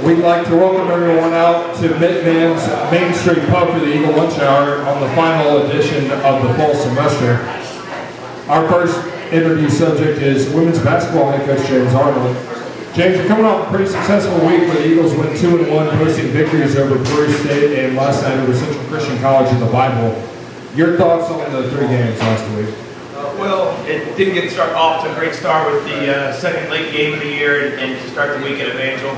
We'd like to welcome everyone out to Minuteman's Main Street Pub for the Eagle Lunch Hour on the final edition of the fall semester. Our first interview subject is women's basketball head coach James Arnold. James, you're coming off a pretty successful week where the Eagles went 2-1, posting victories over Peru State and last night over Central Christian College in the Bible. Your thoughts on the 3 games last week? Well, it didn't get off to a great start with the second late game of the year and to start the week at Evangel.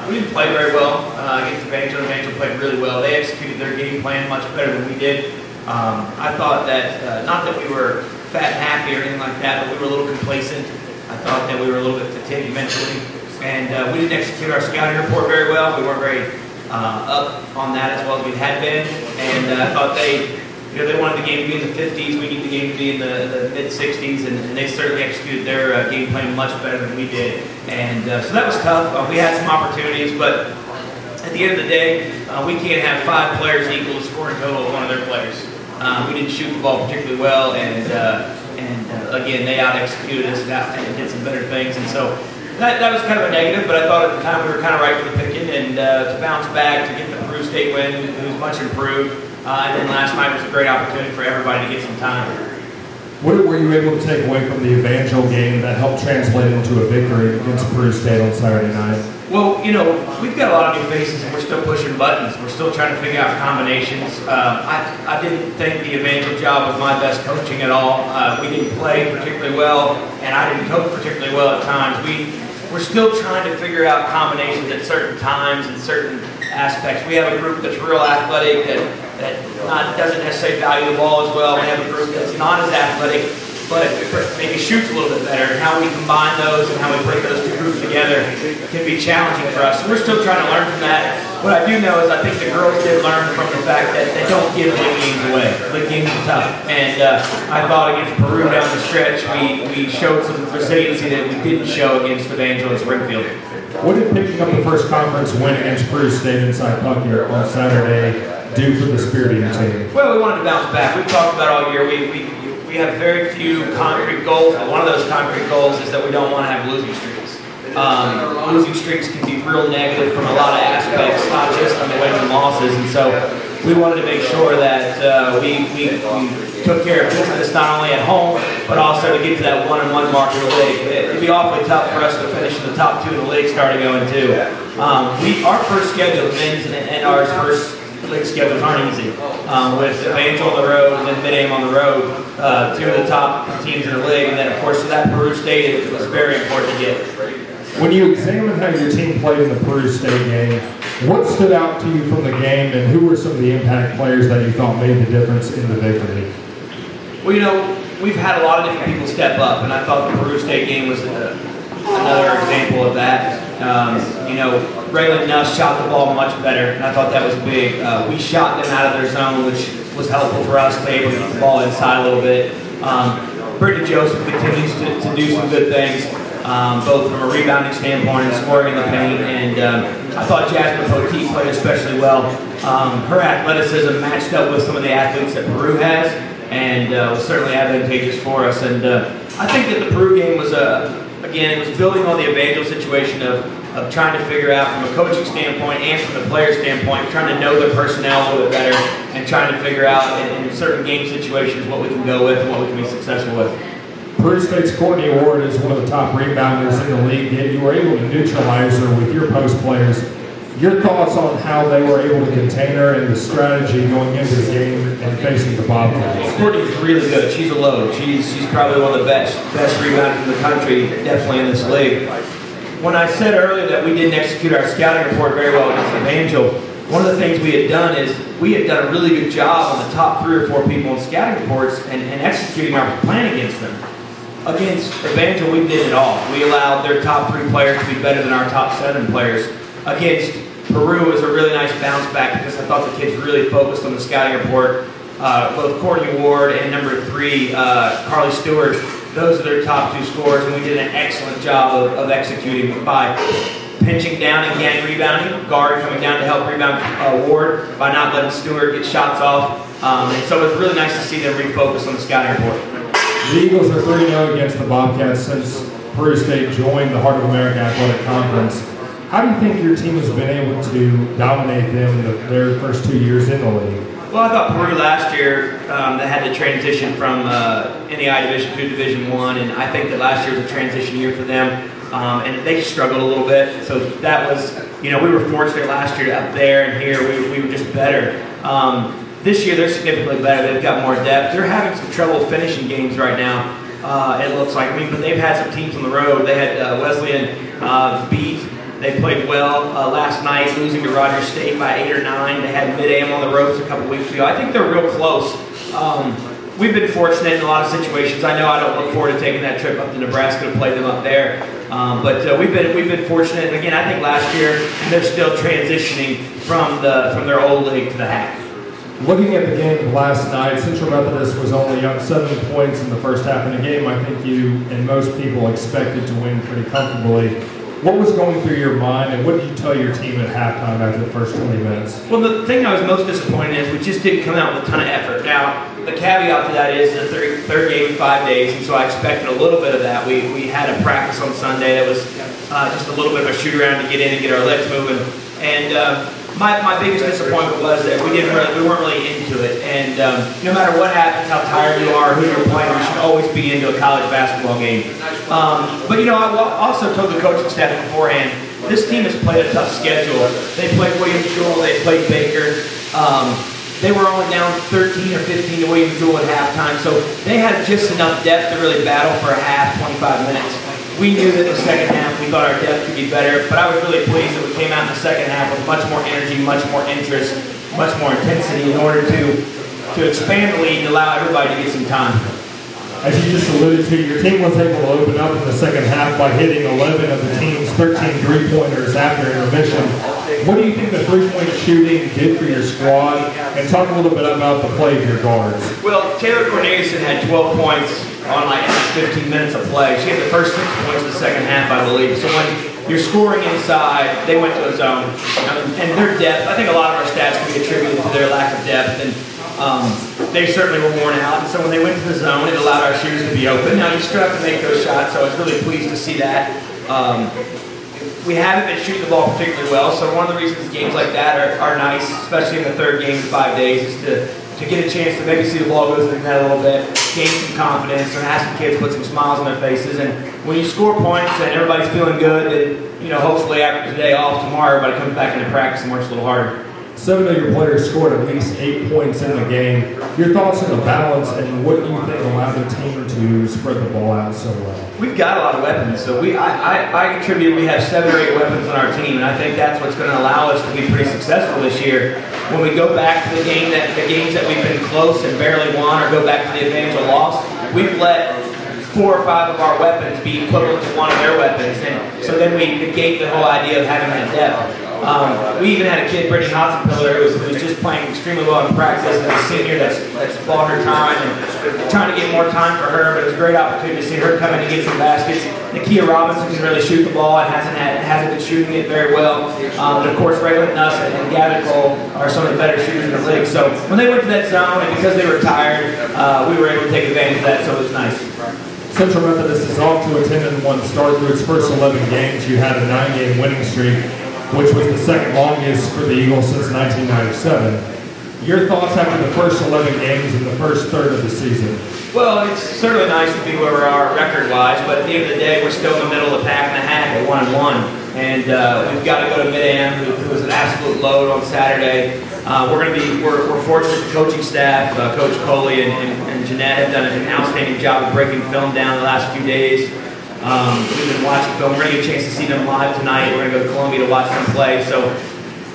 We didn't play very well against Evangel. Evangel played really well. They executed their game plan much better than we did. I thought that, not that we were fat and happy or anything like that, but we were a little complacent. I thought that we were a little bit fatigued mentally. And we didn't execute our scouting report very well. We weren't very up on that as well as we had been. And I thought they wanted the game to be in the 50s. We need the game to be in the mid-60s, and they certainly executed their game plan much better than we did. And so that was tough. We had some opportunities, but at the end of the day, we can't have 5 players equal the scoring total of one of their players. We didn't shoot the ball particularly well, and again, they out-executed us and did some better things. And so that was kind of a negative, but I thought at the time we were kind of right for the picking, and to bounce back, to get the Peru State win, who's much improved. And then last night was a great opportunity for everybody to get some time. What were you able to take away from the Evangel game that helped translate into a victory against Peru State on Saturday night? Well, we've got a lot of new faces and we're still pushing buttons. We're still trying to figure out combinations. I didn't think the Evangel job was my best coaching at all. We didn't play particularly well, and I didn't coach particularly well at times. We're still trying to figure out combinations at certain times and certain aspects. We have a group that's real athletic that doesn't necessarily value the ball as well. We have a group that's not as athletic, but maybe shoots a little bit better. And how we combine those and how we put those 2 groups together can be challenging for us. So we're still trying to learn from that. What I do know is I think the girls did learn from the fact that they don't give big games away. Big games are tough. And I thought against Peru down the stretch, we showed some resiliency that we didn't show against Evangel and Springfield. What did picking up the first conference win against Peru State inside Puck here on Saturday do for the spirit of your team? Well, we wanted to bounce back. We've talked about all year. We have very few concrete goals, but one of those concrete goals is that we don't want to have losing streaks. Losing streaks can be real negative from a lot of aspects, not just on the wins and losses. And so we wanted to make sure that we took care of business not only at home, but also to get to that 1-1 mark in the league. It'd be awfully tough for us to finish in the top 2 in the league starting 0-2. Our first schedule, men's and ours first league schedules aren't easy. With Evangel on the road and then Mid-Am on the road, 2 of the top teams in the league, and then of course to that Peru State, it was very important to get. When you examine how your team played in the Peru State game, what stood out to you from the game, and who were some of the impact players that you thought made the difference in the victory? Well, we've had a lot of different people step up, and I thought the Peru State game was another example of that. Raylan Nuss shot the ball much better, and I thought that was big. We shot them out of their zone, which was helpful for us to be able to get the ball inside a little bit. Brittany Joseph continues to do some good things, both from a rebounding standpoint and scoring in the paint. And I thought Jasmine Poteet played especially well. Her athleticism matched up with some of the athletes that Peru has, and was certainly advantageous for us. And I think that the Peru game was again, it was building on the Evangel situation of trying to figure out from a coaching standpoint and from the player standpoint, trying to know their personnel a little bit better and trying to figure out in certain game situations what we can go with and what we can be successful with. Peru State's Courtney Ward is one of the top rebounders in the league, yet you were able to neutralize her with your post players. Your thoughts on how they were able to contain her and the strategy going into the game and facing the Bobcats? Courtney's really good. She's a load. She's probably one of the best rebounders in the country, definitely in this league. When I said earlier that we didn't execute our scouting report very well against Evangel, one of the things we had done is we had done a really good job on the top 3 or 4 people in scouting reports and executing our plan against them. Against Evangel, we did it all. We allowed their top 3 players to be better than our top 7 players. Against Peru, it was a really nice bounce back because I thought the kids really focused on the scouting report. Both Courtney Ward and number 3, Carly Stewart, those are their top 2 scorers, and we did an excellent job of executing by pinching down and gang rebounding, guard coming down to help rebound Ward, by not letting Stewart get shots off. And so it was really nice to see them refocus on the scouting report. The Eagles are 3-0 against the Bobcats since Peru State joined the Heart of America Athletic Conference. How do you think your team has been able to dominate them in their first 2 years in the league? Well, I thought Peru last year, they had to transition from NAI Division 2 to Division 1, and I think that last year was a transition year for them, and they just struggled a little bit. So that was, we were fortunate last year up there, and here we were just better. This year, they're significantly better. They've got more depth. They're having some trouble finishing games right now, it looks like. But they've had some teams on the road. They had Wesleyan beat. They played well last night, losing to Rogers State by 8 or 9. They had Mid-Am on the ropes a couple weeks ago. I think they're real close. We've been fortunate in a lot of situations. I know I don't look forward to taking that trip up to Nebraska to play them up there. But we've been fortunate. And again, I think last year they're still transitioning from their old league to the HAC. Looking at the game last night, Central Methodist was only up 7 points in the first half in a game I think you and most people expected to win pretty comfortably. What was going through your mind, and what did you tell your team at halftime after the first 20 minutes? Well, the thing I was most disappointed in is we just didn't come out with a ton of effort. Now, the caveat to that is the third game in 5 days, and so I expected a little bit of that. We had a practice on Sunday that was just a little bit of a shoot-around to get in and get our legs moving. And my biggest disappointment was that we weren't really into it. And no matter what happens, how tired you are, who you're playing, you should always be into a college basketball game. But I also told the coaching staff beforehand, this team has played a tough schedule. They played Williams Jewell, they played Baker. They were only down 13 or 15 to Williams Jewell at halftime, so they had just enough depth to really battle for a half, 25 minutes. We knew that in the second half we thought our depth could be better, but I was really pleased that we came out in the second half with much more energy, much more interest, much more intensity in order to expand the lead and allow everybody to get some time. As you just alluded to, your team was able to open up in the second half by hitting 11 of the team's 13 three-pointers after intermission. What do you think the three-point shooting did for your squad? And talk a little bit about the play of your guards. Well, Taylor Corneliuson had 12 points on like 15 minutes of play. She had the first 6 points in the second half, I believe. So when you're scoring inside, they went to a zone. And their depth, I think a lot of our stats can be attributed to their lack of depth. And they certainly were worn out. And so when they went to the zone, it allowed our shooters to be open. Now, you still have to make those shots, so I was really pleased to see that. We haven't been shooting the ball particularly well, so one of the reasons games like that are nice, especially in the third game in 5 days, is to get a chance to maybe see the ball goes in the net a little bit, gain some confidence, and have some kids put some smiles on their faces. And when you score points and everybody's feeling good, then hopefully after today off tomorrow, everybody comes back into practice and works a little harder. 7 of your players scored at least 8 points in the game. Your thoughts on the balance and what you think allowed the team to spread the ball out so well? We've got a lot of weapons, so I attribute we have 7 or 8 weapons on our team, and I think that's what's going to allow us to be pretty successful this year. When we go back to the games that we've been close and barely won, or go back to the Evangel loss, we've let 4 or 5 of our weapons be equivalent to one of their weapons, and so then we negate the whole idea of having that depth. We even had a kid, Brittany Hotzenpiller, who was just playing extremely well in practice, and a senior that's bought her time and trying to get more time for her, but it was a great opportunity to see her come in and get some baskets. Nakia Robinson can really shoot the ball and hasn't been shooting it very well. And of course, Raylan Nuss and Gavin Cole are some of the better shooters in the league. So when they went to that zone, and because they were tired, we were able to take advantage of that, so it was nice. Central Methodist is off to a 10-1 start through its first 11 games. You had a 9-game winning streak, which was the second longest for the Eagles since 1997. Your thoughts after the first 11 games in the first third of the season? Well, it's certainly nice to be where we are record-wise, but at the end of the day, we're still in the middle of the pack and a half at 1-1. And we've got to go to Mid-Am, who was an absolute load on Saturday. We're fortunate the coaching staff, Coach Coley and Jeanette have done an outstanding job of breaking film down the last few days. We've been watching film. We're going to get a chance to see them live tonight. We're going to go to Columbia to watch them play. So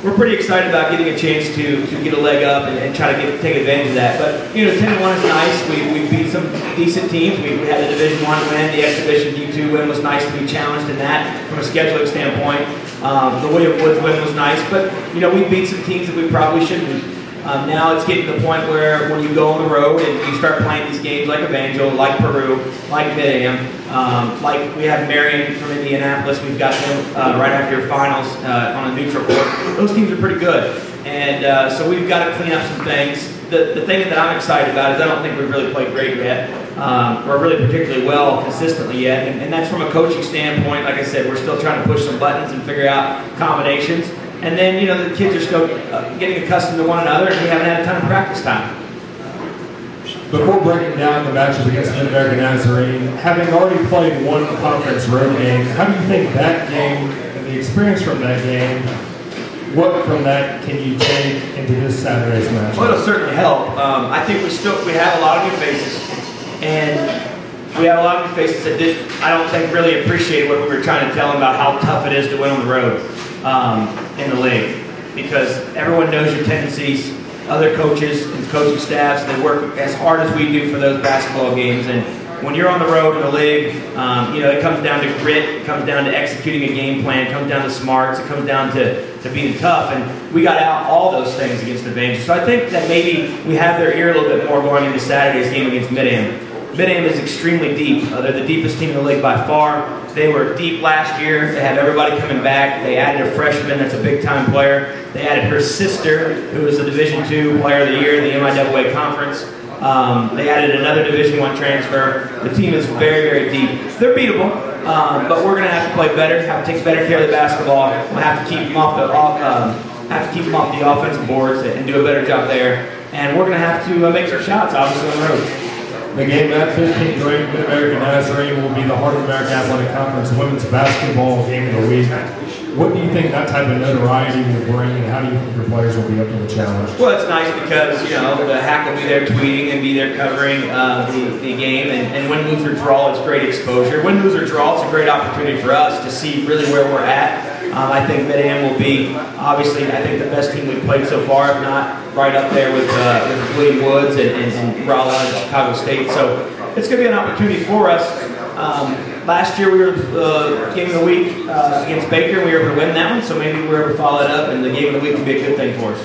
we're pretty excited about getting a chance to get a leg up and try to take advantage of that. But 10-1 is nice. We beat some decent teams. We had the Division I win. The Exhibition D2 win was nice to be challenged in that from a scheduling standpoint. The William Woods win was nice, but we beat some teams that we probably shouldn't. Now it's getting to the point where when you go on the road and you start playing these games like Evangel, like Peru, like Mid-Am, like we have Marion from Indianapolis, we've got them right after your finals on a neutral court. Those teams are pretty good. And so we've got to clean up some things. the thing that I'm excited about is I don't think we've really played great yet, or really particularly well consistently yet, and that's from a coaching standpoint. Like I said, we're still trying to push some buttons and figure out combinations. And then, you know, the kids are still getting accustomed to one another, and we haven't had a ton of practice time. Before breaking down the matches against Mid-America Nazarene, having already played one conference road game, how do you think that game and the experience from that game, what from that can you take into this Saturday's match? Well, it'll certainly help. I think we have a lot of new faces, and we have a lot of new faces that I don't think really appreciate what we were trying to tell them about how tough it is to win on the road in the league, because everyone knows your tendencies. Other coaches and coaching staffs, they work as hard as we do for those basketball games, and when you're on the road in the league, you know, it comes down to grit, it comes down to executing a game plan, it comes down to smarts, it comes down to being tough, and we got out all those things against the Evangel. So I think that maybe we have their ear a little bit more going into Saturday's game against Mid-Am. Mid-Am is extremely deep. They're the deepest team in the league by far. They were deep last year. They have everybody coming back. They added a freshman that's a big-time player. They added her sister, who is a Division II Player of the Year in the MIAA Conference. They added another Division I transfer. The team is very, very deep. They're beatable, but we're going to have to play better, have to take better care of the basketball. We'll have to keep them off the offensive boards and do a better job there. And we're going to have to make some shots, obviously, on the road. The game at 15th ranked Mid-America Nazarene will be the Heart of America Athletic Conference Women's Basketball Game of the Week. What do you think that type of notoriety will bring, and how do you think your players will be up to the challenge? Well, it's nice because, you know, the Hack will be there tweeting and be there covering the game, and win, lose, or draw, it's great exposure. Win, lose, or draw, it's a great opportunity for us to see really where we're at. I think Mid-Am will be, obviously, I think the best team we've played so far, if not right up there with Bleeding Woods and Raleigh and Chicago State. So it's going to be an opportunity for us. Last year we were Game of the Week against Baker, and we were able to win that one, so maybe we were able to follow it up, and the Game of the Week would be a good thing for us.